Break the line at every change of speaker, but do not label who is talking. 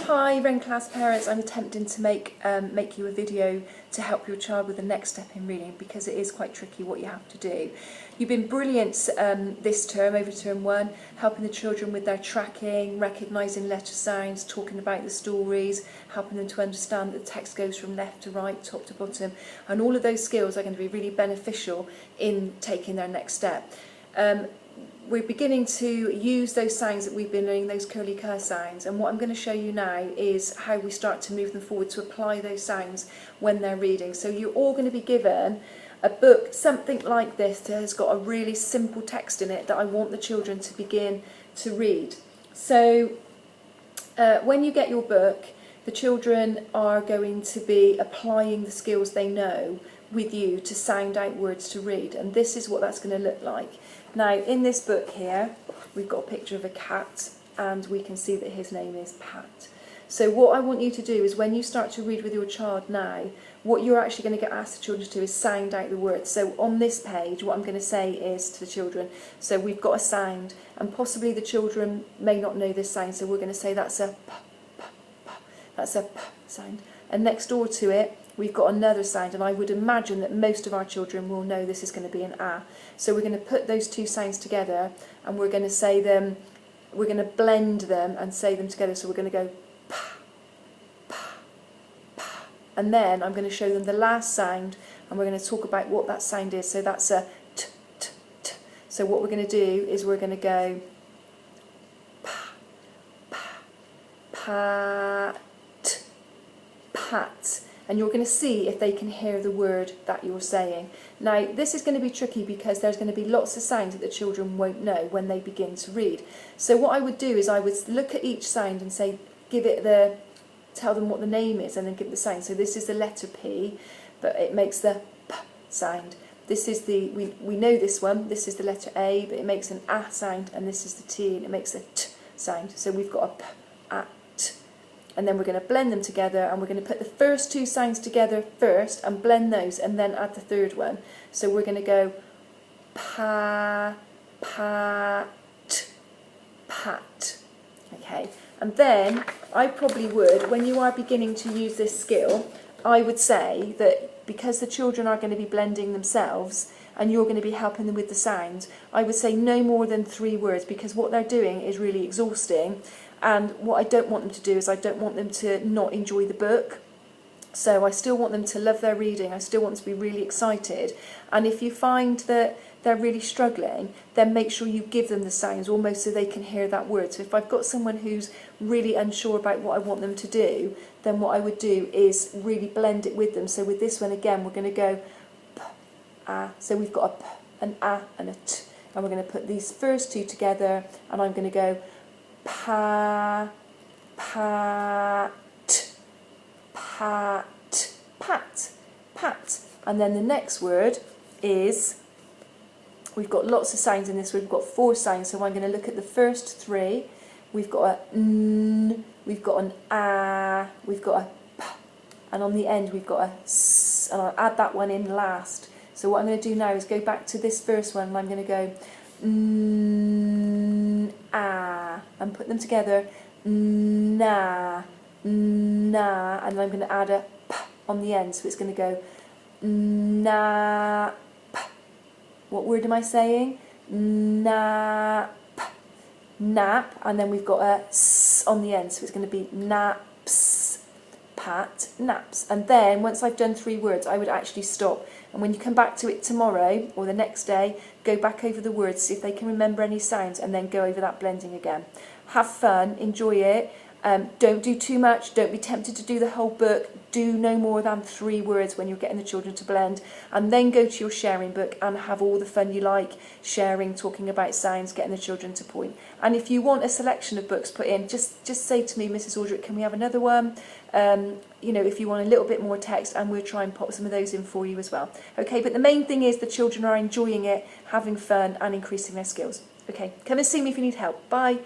Hi Wren class parents, I'm attempting to make you a video to help your child with the next step in reading, because it is quite tricky what you have to do. You've been brilliant this term, over term 1, helping the children with their tracking, recognising letter sounds, talking about the stories, helping them to understand that the text goes from left to right, top to bottom, and all of those skills are going to be really beneficial in taking their next step. We're beginning to use those sounds that we've been learning, those curly cur sounds, and what I'm going to show you now is how we start to move them forward to apply those sounds when they're reading. So you're all going to be given a book, something like this, that has got a really simple text in it that I want the children to begin to read. So when you get your book, the children are going to be applying the skills they know with you to sound out words to read, and this is what that's going to look like. Now in this book here we've got a picture of a cat, and we can see that his name is Pat. So what I want you to do is, when you start to read with your child now, what you're actually going to get asked the children to do is sound out the words. So on this page what I'm going to say is to the children, so we've got a sound, and possibly the children may not know this sound, so we're going to say that's a p, p, p, that's a p sound, and next door to it we've got another sound, and I would imagine that most of our children will know this is going to be an ah. So we're going to put those two sounds together, and we're going to say them, we're going to blend them and say them together. So we're going to go pa, pa, pa, and then I'm going to show them the last sound, and we're going to talk about what that sound is. So that's a t, t, t. So what we're going to do is we're going to go pa, pa, pat, pat. And you're going to see if they can hear the word that you're saying. Now this is going to be tricky because there's going to be lots of sounds that the children won't know when they begin to read. So what I would do is I would look at each sound and say, tell them what the name is, and then give the sound. So this is the letter P, but it makes the P sound. This is the, we know this one, this is the letter A, but it makes an A sound, and this is the T, and it makes a T sound. So we've got a P, A, T. And then we're going to blend them together, and we're going to put the first two sounds together first and blend those, and then add the third one. So we're going to go pa, pat, pat. Okay, and then I probably would, when you are beginning to use this skill, I would say that because the children are going to be blending themselves and you're going to be helping them with the sound, I would say no more than 3 words, because what they're doing is really exhausting. And what I don't want them to do is I don't want them to not enjoy the book. So I still want them to love their reading. I still want them to be really excited. And if you find that they're really struggling, then make sure you give them the sounds almost so they can hear that word. So if I've got someone who's really unsure about what I want them to do, then what I would do is really blend it with them. So with this one again, we're going to go p, ah. So we've got a p, an ah and a t. And we're going to put these first two together, and I'm going to go pa, pat, pat, pat, pat. And then the next word is, we've got lots of sounds in this word, we've got 4 sounds, so I'm going to look at the first 3. We've got a n, we've got an ah, we've got a p, and on the end we've got a s, and I'll add that one in last. So what I'm going to do now is go back to this first one, and I'm going to go n, ah, and put them together, na, na, and I'm going to add a p on the end, so it's going to go na, p. What word am I saying? Na, p, nap, and then we've got a s on the end, so it's going to be naps, pat, naps. And then once I've done 3 words, I would actually stop, and when you come back to it tomorrow or the next day, go back over the words, see if they can remember any sounds, and then go over that blending again. Have fun, enjoy it. Don't do too much, don't be tempted to do the whole book. Do no more than 3 words when you're getting the children to blend, and then go to your sharing book and have all the fun you like, sharing, talking about sounds, getting the children to point. And if you want a selection of books put in, just say to me, Mrs. Aldrich, can we have another one? You know, if you want a little bit more text, and we'll try and pop some of those in for you as well. Okay, but the main thing is the children are enjoying it, having fun, and increasing their skills. Okay, come and see me if you need help. Bye.